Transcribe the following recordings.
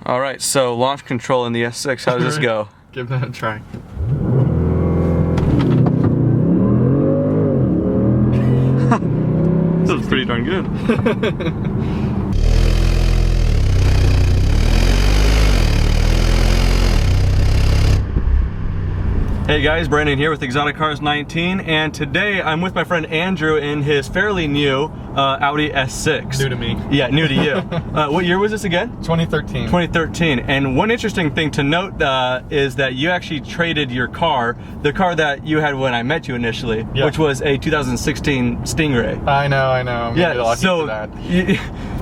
All right, so launch control in the S6, how does this go? Give that a try. This was pretty darn good. Hey guys, Brandon here with Exotic Cars 19, and today I'm with my friend Andrew in his fairly new Audi S6. New to me. Yeah, new to you. What year was this again? 2013. 2013. And one interesting thing to note is that you actually traded your car, the car that you had when I met you initially, which was a 2016 Stingray. I know. I'm yeah, lucky so, for that.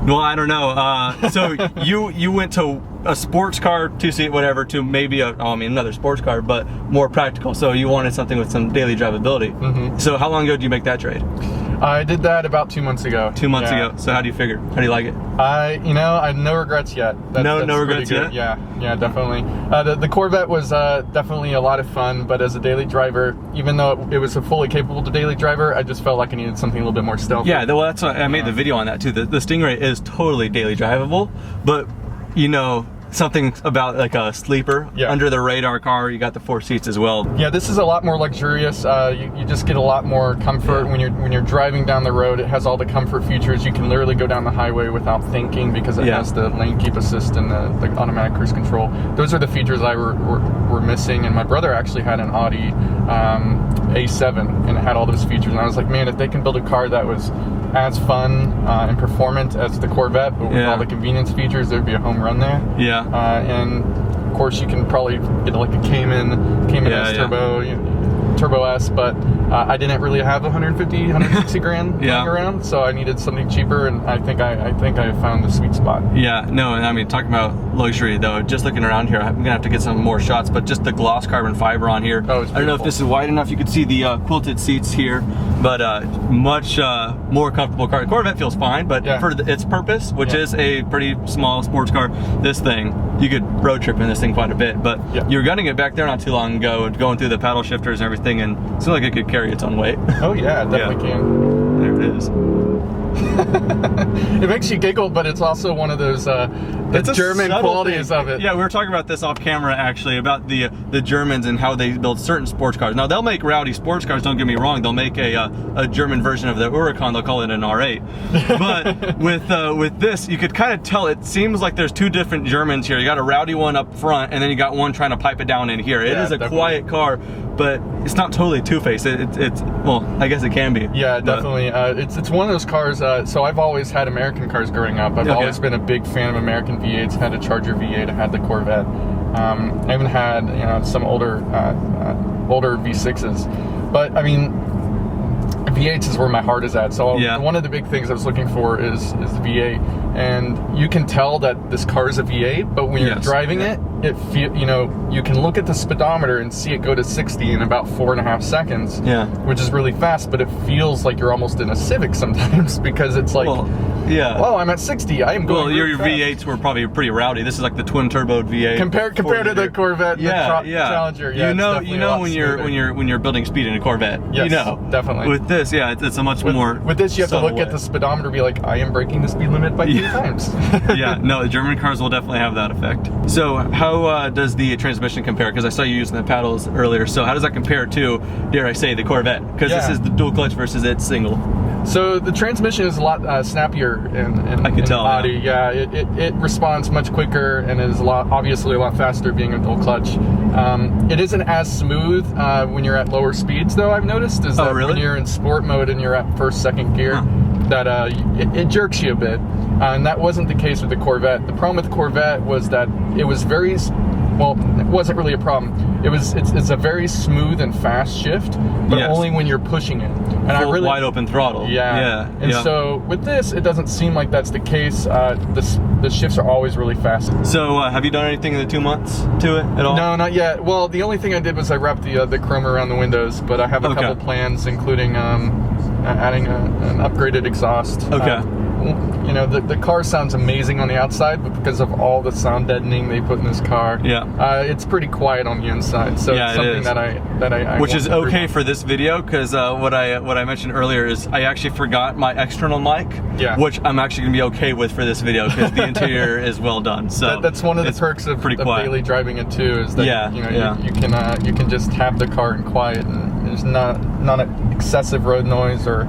Well, I don't know. So you went to a sports car, two-seat, whatever, to maybe another sports car, but more practical. So you wanted something with some daily drivability. Mm-hmm. So how long ago did you make that trade? I did that about 2 months ago. 2 months ago. So how do you figure? How do you like it? I have no regrets yet. No regrets yet? Yeah, definitely. The Corvette was definitely a lot of fun, but as a daily driver, even though it was a fully capable daily driver, I just felt like I needed something a little bit more stealthy. Yeah, well, that's why I made the video on that too. The Stingray is totally daily drivable, but you know, something about like a sleeper, under the radar car. You got the 4 seats as well. Yeah, this is a lot more luxurious. You just get a lot more comfort when you're driving down the road. It has all the comfort features. You can literally go down the highway without thinking because it has the lane keep assist and the automatic cruise control. Those are the features I were missing. And my brother actually had an Audi A7 and it had all those features. And I was like, man, if they can build a car that was as fun and performant as the Corvette, but with all the convenience features, there'd be a home run there. Yeah. And of course, you can probably get like a Cayman S Turbo S, but I didn't really have 160 grand lying around, so I needed something cheaper, and I think I found the sweet spot. Yeah, no, and I mean, talking about luxury though, just looking around here, I'm gonna have to get some more shots, but just the gloss carbon fiber on here. Oh, it's beautiful. I don't know if this is wide enough, you could see the quilted seats here, but much more comfortable car. The Corvette feels fine, but for its purpose, which is a pretty small sports car, this thing, you could road trip in this thing quite a bit, but you were gunning it back there not too long ago, going through the paddle shifters and everything, and it seemed like it could carry its own weight. Oh yeah, it definitely can. There it is. It makes you giggle, but it's also one of those the German qualities of it. Yeah, we were talking about this off camera actually, about the Germans and how they build certain sports cars. Now they'll make rowdy sports cars, don't get me wrong. They'll make a German version of the Huracan, they'll call it an R8. But with this, you could kind of tell, it seems like there's two different Germans here. You got a rowdy one up front, and then you got one trying to pipe it down in here. It is a quiet car, but it's not totally two-faced. It's well, I guess it can be. Yeah, definitely. It's one of those cars. So I've always had American cars growing up. I've always been a big fan of American V8s. Had a Charger V8. I had the Corvette. I even had some older V6s. But I mean, V8s is where my heart is at. So one of the big things I was looking for is the V8, and you can tell that this car is a V8. But when you're driving it, you can look at the speedometer and see it go to 60 in about 4.5 seconds. Yeah, which is really fast. But it feels like you're almost in a Civic sometimes because it's like, well, I'm at 60. I am going. Well, your V8s were probably pretty rowdy. This is like the twin turboed V8 compared to the Corvette, Challenger. Yeah, you know when you're building speed in a Corvette. Yes, you know, definitely. With this, it's a much more. With this, you have to look at the speedometer and be like, I am breaking the speed limit by 2 times. Yeah, no, the German cars will definitely have that effect. So how does the transmission compare? Because I saw you using the paddles earlier. So how does that compare to, dare I say, the Corvette? Because this is the dual clutch versus its single. So the transmission is a lot snappier in Audi. Yeah, it responds much quicker and is obviously a lot faster being a dual clutch. It isn't as smooth when you're at lower speeds, though. I've noticed is that when you're in sport mode and you're at first, second gear, that it jerks you a bit. And that wasn't the case with the Corvette. The problem with the Corvette was that it was very, well, it wasn't really a problem. It's a very smooth and fast shift, but only when you're pushing it. And full wide open throttle. And so with this, it doesn't seem like that's the case. The shifts are always really fast. So have you done anything in the 2 months to it at all? No, not yet. Well, the only thing I did was I wrapped the chrome around the windows, but I have a couple plans, including adding an upgraded exhaust. you know, the car sounds amazing on the outside, but because of all the sound deadening they put in this car, it's pretty quiet on the inside. So it's something that I which is okay for this video, because what I mentioned earlier is I actually forgot my external mic, which I'm actually gonna be okay with for this video because the interior is well done. So that's one of the perks of daily driving it too, is that you can just have the car in quiet, and there's not excessive road noise or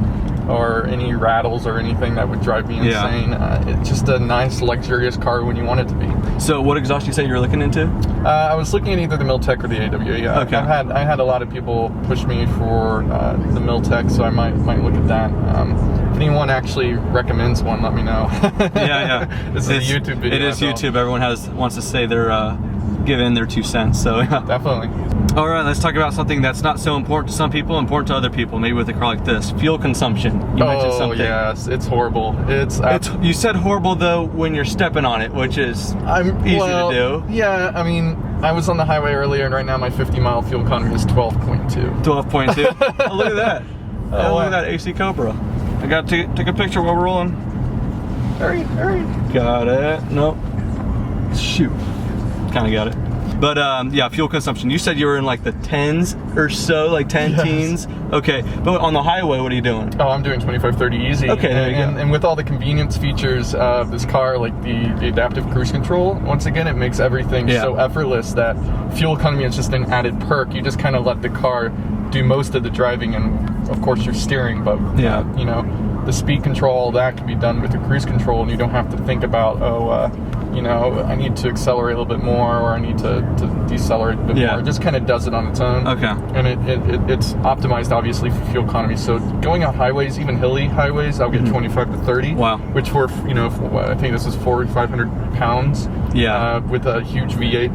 any rattles or anything that would drive me insane. It's just a nice, luxurious car when you want it to be. So what exhaust you say you were looking into? I was looking at either the Miltech or the AWA. Okay. I had a lot of people push me for the Miltech, so I might look at that. If anyone actually recommends one, let me know. This is a YouTube video. It is YouTube. Everyone wants to say they're giving their 2 cents. So definitely. All right, let's talk about something that's not so important to some people, important to other people. Maybe with a car like this, fuel consumption. You mentioned something. Yes, it's horrible. You said horrible though when you're stepping on it, which is easy to do. Yeah, I mean, I was on the highway earlier, and right now my 50-mile fuel economy is 12.2. 12.2. Oh, look at that. Look at that AC Cobra. I got to take a picture while we're rolling. All right. Got it. Nope. Shoot. Kind of got it. But yeah, fuel consumption. You said you were in like the 10s or so, like 10 teens. Okay, but on the highway, what are you doing? Oh, I'm doing 25, 30 easy. Okay, there you go. And with all the convenience features of this car, like the adaptive cruise control, once again, it makes everything so effortless that fuel economy is just an added perk. You just kind of let the car do most of the driving, and of course your steering, but you know, the speed control, all that can be done with the cruise control, and you don't have to think about, you know, I need to accelerate a little bit more, or I need to decelerate a bit more. It just kind of does it on its own. Okay. And it's optimized, obviously, for fuel economy. So going on highways, even hilly highways, I'll get 25 to 30. Wow. Which for, you know, I think this is 4,500 pounds. Yeah. With a huge V8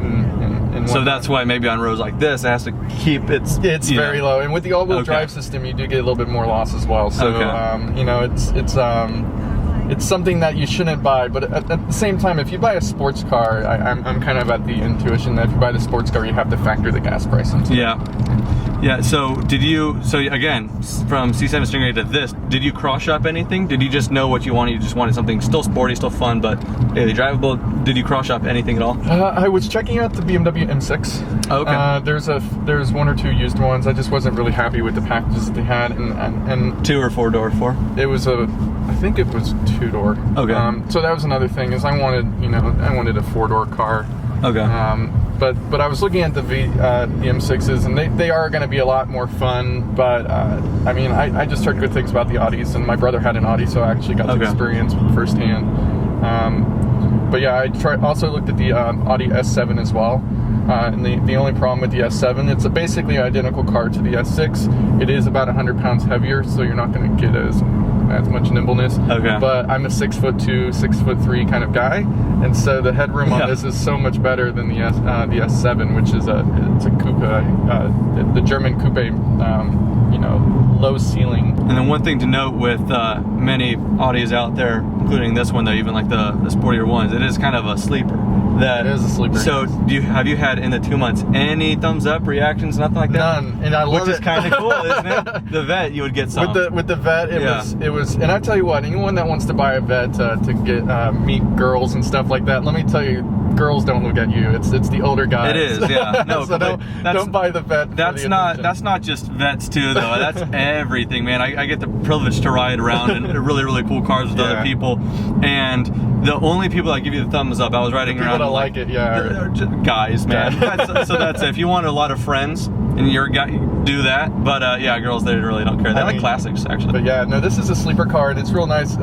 and so that's why maybe on roads like this, it has to keep its very low. And with the all-wheel drive system, you do get a little bit more loss as well. So, you know, it's something that you shouldn't buy, but at the same time, if you buy a sports car, I'm kind of at the intuition that if you buy the sports car, you have to factor the gas price into it. Yeah. So again, from C7 Stingray to this, did you cross shop anything? Did you just know what you wanted? You just wanted something still sporty, still fun, but daily drivable? Did you cross shop anything at all? I was checking out the BMW M6. Okay. There's one or two used ones. I just wasn't really happy with the packages that they had, and 2 or 4-door? It was I think it was 2-door. Okay. So that was another thing, is I wanted a 4-door car. Okay. But I was looking at the M6s, and they are going to be a lot more fun. But I mean, I just heard good things about the Audis, and my brother had an Audi, so I actually got to experience firsthand. But yeah, I also looked at the Audi S7 as well. And the only problem with the S7, it's basically an identical car to the S6. It is about 100 pounds heavier, so you're not going to get as much nimbleness. Okay. But I'm a 6'2", 6'3" kind of guy, and so the headroom on this is so much better than the S7, which is it's a coupe, the German coupe, you know, low ceiling. And then one thing to note with many Audis out there, including this one, though, even like the sportier ones, it is kind of a sleeper. It is a sleeper. So have you had in the 2 months any thumbs up reactions, nothing like that? None, and I love it. Which is kind of cool, isn't it? The Vet, you would get some. With the Vet, it was, and I tell you what, anyone that wants to buy a Vet to get meet girls and stuff like that, let me tell you, girls don't look at you. It's the older guys. It is, yeah. No, so don't buy the Vet. That's not just Vets too, though. That's everything, man. I get the privilege to ride around in really, really cool cars with other people, and the only people that give you the thumbs up, I was riding around. People that like it, they're just guys, man. So that's it. If you want a lot of friends and you're a guy, do that. But yeah, girls, they really don't care. They like classics, actually. But yeah, no, this is a sleeper car, and it's real nice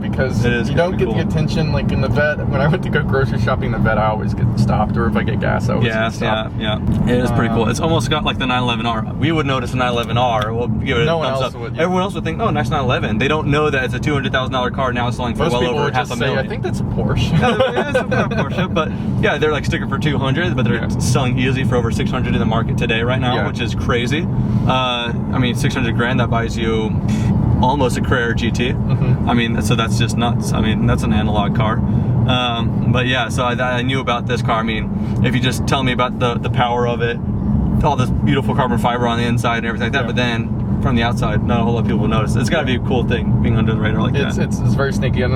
because you don't get the attention like in the Vet. When I went to go grocery shopping in the Vet, I always get stopped, or if I get gas, I always get stopped. Yeah. It is pretty cool. It's almost got like the 911R. We would notice a 911R. We'll give it a thumbs up. Everyone else would think, oh, nice 911. They don't know that it's a $200,000 car now selling for well over $500,000. I think that's a Porsche. Yeah, it's a Porsche, but yeah, they're like sticking for 200, but they're selling easy for over 600 in the market today right now, which is crazy. I mean, 600 grand, that buys you almost a Carrera GT. I mean, so that's just nuts. I mean, that's an analog car. But yeah, so I knew about this car. I mean, if you just tell me about the power of it, all this beautiful carbon fiber on the inside and everything like that, but then from the outside, not a whole lot of people notice. It's got to be a cool thing being under the radar like that. It's very sneaky. And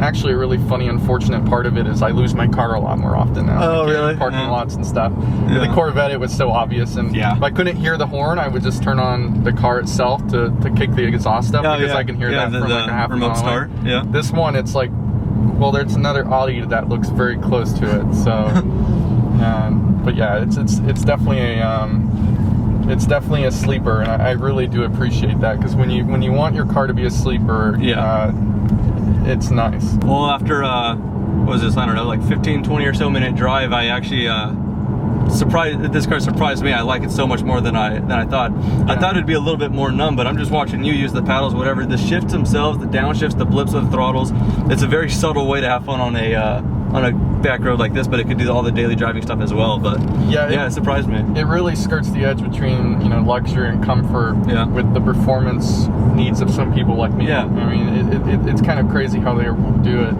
actually a really funny, unfortunate part of it is I lose my car a lot more often now. Oh, really? In parking lots and stuff. Yeah. With the Corvette, it was so obvious, and if I couldn't hear the horn, I would just turn on the car itself to kick the exhaust up, because I can hear that from like a half a mile start. away. Yeah. This one, it's like, well, there's another Audi that looks very close to it. So, but yeah, it's definitely a sleeper, and I really do appreciate that, because when you want your car to be a sleeper, it's nice. Well, after what was this? I don't know, like 15-20 or so minute drive, I actually this car surprised me. I like it so much more than I thought. Yeah. I thought it'd be a little bit more numb, but I'm just watching you use the paddles, whatever. The shifts themselves, the downshifts, the blips of the throttles. It's a very subtle way to have fun on a back road like this, but it could do all the daily driving stuff as well. But it surprised me. It really skirts the edge between luxury and comfort with the performance needs of some people like me. Yeah. I mean, it's kind of crazy how they do it.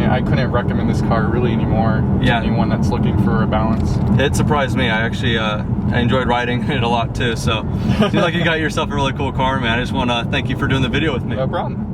I couldn't recommend this car really anymore to anyone that's looking for a balance. It surprised me. I actually I enjoyed riding it a lot too. So, seems like you got yourself a really cool car, man. I just want to thank you for doing the video with me. No problem.